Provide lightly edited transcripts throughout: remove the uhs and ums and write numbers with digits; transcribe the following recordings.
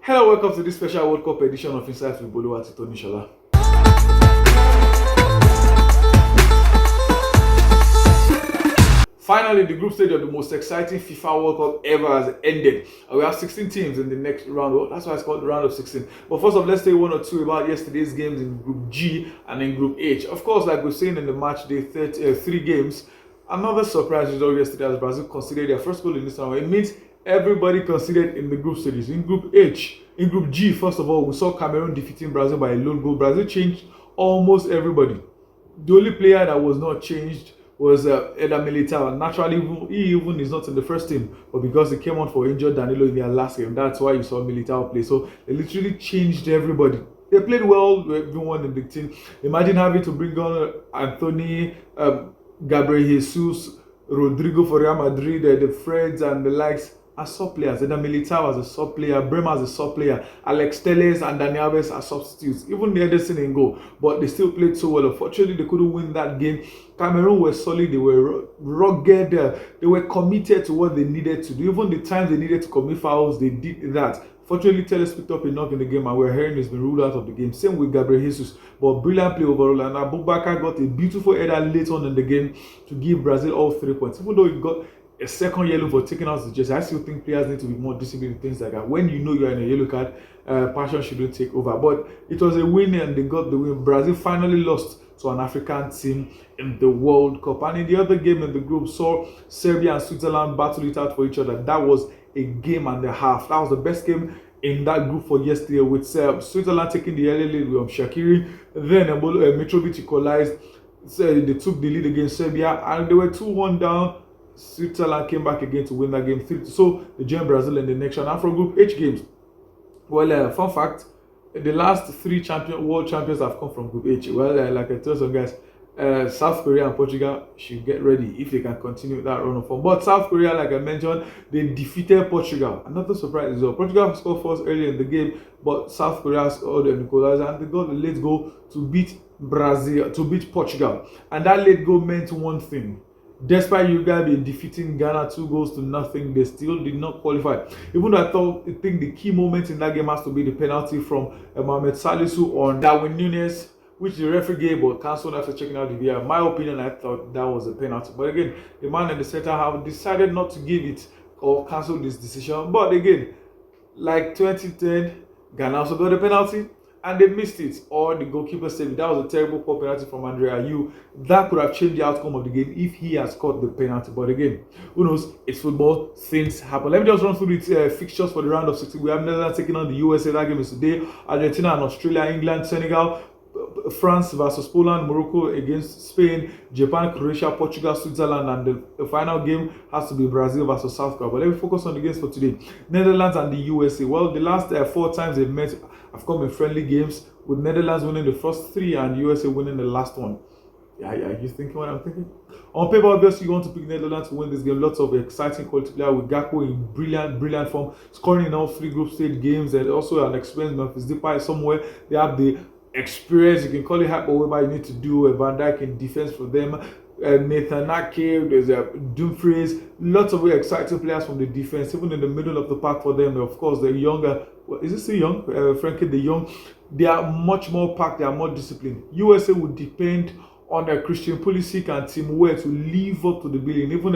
Hello, welcome to this special World Cup edition of Insights with Bolu at Tony Shola. Finally, the group stage of the most exciting FIFA World Cup ever has ended. We have 16 teams in the next round. Well, that's why it's called the round of 16. But first off, let's say one or two about yesterday's games in Group G and in Group H. Of course, like we've seen in the match day 3 games, another surprise result yesterday as Brazil conceded their first goal in this round. It means everybody conceded in the group stages. In Group H, in Group G, first of all, we saw Cameroon defeating Brazil by a lone goal. Brazil changed almost everybody. The only player that was not changed was Eder Militao. Naturally, he even is not in the first team, but because he came on for injured Danilo in their last game, that's why you saw Militao play. So they literally changed everybody. They played well with everyone in the team. Imagine having to bring on Anthony, Gabriel Jesus, Rodrigo for Real Madrid, the Freds and the likes as sub players. Eder Militao as a sub player, Bremer as a sub player, Alex Telles and Dani Alves as substitutes. Even the Ederson in goal, but they still played so well. Unfortunately, they couldn't win that game. Cameroon were solid. They were rugged. They were committed to what they needed to do. Even the times they needed to commit fouls, they did that. Fortunately, Telles picked up enough in the game, and we're hearing he's been ruled out of the game. Same with Gabriel Jesus, but brilliant play overall. And Abubakar got a beautiful header late on in the game to give Brazil all 3 points. Even though he got a second yellow for taking out the jersey, I still think players need to be more disciplined in things like that. When you know you're in a yellow card, passion shouldn't take over. But it was a win, and they got the win. Brazil finally lost to an African team in the World Cup. And in the other game in the group, saw Serbia and Switzerland battle it out for each other. That was a game and a half. That was the best game in that group for yesterday, with Switzerland taking the early lead with Shaqiri. Then Mitrovic equalized. So they took the lead against Serbia, and they were 2-1 down. Switzerland came back again to win that game 3-2. So they joined Brazil in the next round. And from Group H games, well, fun fact, the last 3 world champions have come from Group H. Well, like I told some guys, South Korea and Portugal should get ready if they can continue that run of form. But South Korea, like I mentioned, they defeated Portugal. Another surprise as well. Portugal scored first early in the game, but South Korea scored an equalizer, and they got the late goal to beat Portugal. And that late goal meant one thing. Despite you guys be defeating Ghana 2-0, they still did not qualify. Even though I think the key moment in that game has to be the penalty from Mohamed Salisu on Darwin Núñez, which the referee gave but cancelled after checking out the VAR. In my opinion, I thought that was a penalty. But again, the man in the center have decided not to give it or cancel this decision. But again, like 2010, Ghana also got a penalty and they missed it, or the goalkeeper saved it. That was a terrible poor penalty from Andre Ayew. That could have changed the outcome of the game if he has caught the penalty. But again, who knows? It's football. Things happen. Let me just run through the fixtures for the round of 16. We have Netherlands taking on the USA. That game is today. Argentina and Australia, England, Senegal, France versus Poland, Morocco against Spain, Japan, Croatia, Portugal, Switzerland, and the final game has to be Brazil versus South Korea. But let me focus on the games for today. Netherlands and the USA. Well, the last 4 times they've met have come in friendly games, with Netherlands winning the first 3 and USA winning the last one. Yeah, you thinking what I'm thinking? On paper, obviously, you want to pick Netherlands to win this game. Lots of exciting quality player with Gakpo in brilliant form, scoring in all 3 group stage games, and also an experienced Memphis Depay somewhere. They have the experience, you can call it hype, or whatever you need to do. Van Dijk in defense for them, Nathan Ake, there's Dumfries, lots of very exciting players from the defense, even in the middle of the park for them. Of course, the younger, is this still young? Frankie de Jong. They are much more packed, they are more disciplined. USA would depend on Christian Pulisic and Team Weah to live up to the billing. Even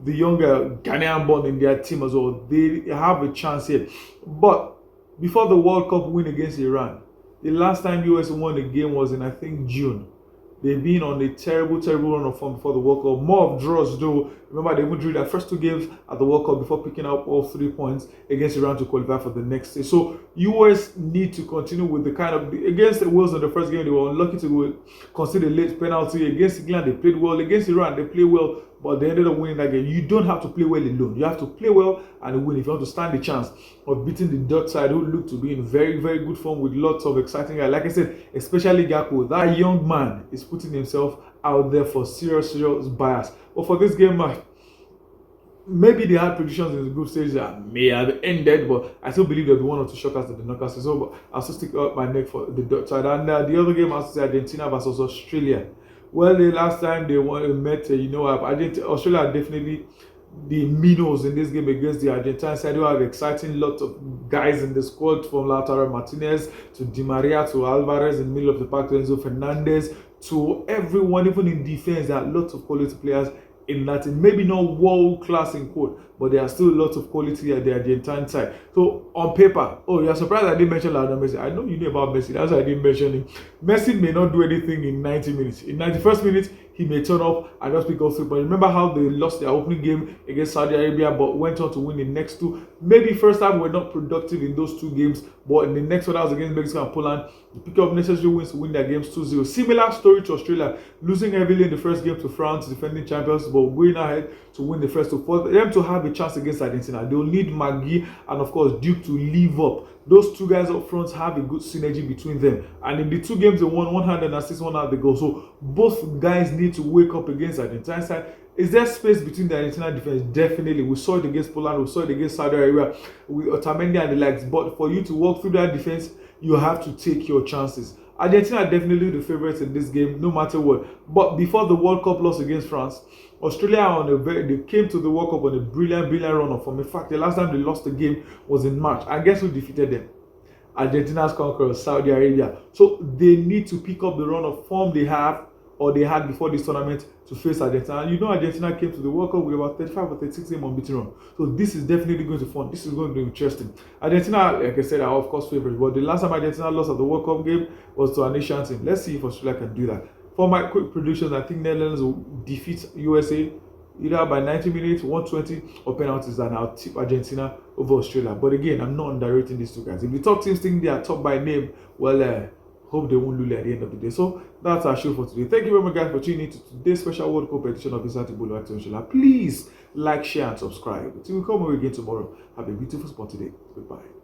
the younger Ghanaian born in their team as well, they have a chance here. But before the World Cup win against Iran, the last time US won a game was in, I think, June. They've been on a terrible run of form before the World Cup. More of draws, though. Remember, they even drew their first 2 games at the World Cup before picking up all 3 points against Iran to qualify for the next stage. So, US need to continue with the kind of... Against the Wales in the first game, they were unlucky to concede a late penalty. Against England, they played well. Against Iran, they played well, but they ended up winning that game. You don't have to play well alone. You have to play well and win if you want to stand the chance of beating the Dutch side, who look to be in very good form with lots of exciting guys. Like I said, especially Gakpo. That young man is putting himself out there for serious bias. But for this game, maybe they had predictions in the group stage that may have ended, but I still believe there'll be 1 or 2 shockers at the knockouts. So I'll still stick out my neck for the Dutch side. And the other game, I'll say Argentina versus Australia. Well, the last time they met, Australia are definitely the minnows in this game against the Argentine side, who have exciting lot of guys in the squad, from Lautaro Martinez to Di Maria to Alvarez in the middle of the park to Enzo Fernandez to everyone, even in defense. There are lots of quality players in that team. Maybe not world class in quote, but there are still lots of quality at the Argentine side. So on paper, oh, you're surprised I didn't mention Lionel Messi. I know you knew about Messi, that's why I didn't mention him. Messi may not do anything in 90 minutes. In 91st minute, he may turn up and just pick up three. But remember how they lost their opening game against Saudi Arabia, but went on to win the next two. Maybe first half were not productive in those two games, but in the next one that was against Mexico and Poland, they pick up necessary wins to win their games 2-0. Similar story to Australia, losing heavily in the first game to France, defending champions, but going ahead to win the first two. For them to have a chance against Argentina, they'll need Magui and of course Duke to live up. Those two guys up front have a good synergy between them. And in the two games they won, one had an assist, one had the goal. So both guys need to wake up against Argentina side. Is there space between the Argentina defense? Definitely. We saw it against Poland, we saw it against Saudi Arabia with Otamendi and the likes. But for you to walk through that defense, you have to take your chances. Argentina are definitely the favorites in this game, no matter what. But before the World Cup loss against France, Australia they came to the World Cup on a brilliant run of form. In fact, the last time they lost the game was in March. And guess who defeated them? Argentina's conquerors, Saudi Arabia. So they need to pick up the run of form they had before this tournament to face Argentina. And you know Argentina came to the World Cup with about 35 or 36 game unbeaten run. So this is definitely going to be fun. This is going to be interesting. Argentina, like I said, are of course favorites. But the last time Argentina lost at the World Cup game was to an Asian team. Let's see if Australia can do that. For my quick predictions, I think Netherlands will defeat USA either by 90 minutes, 120, or penalties, and I'll tip Argentina over Australia. But again, I'm not underrating these two guys. If the top teams think they are top by name, well, hope they won't lose at the end of the day. So that's our show for today. Thank you very much, guys, for tuning in to today's special World Cup edition of Inside Bolo Action. Please like, share, and subscribe. Till we come again tomorrow. Have a beautiful spot today. Goodbye.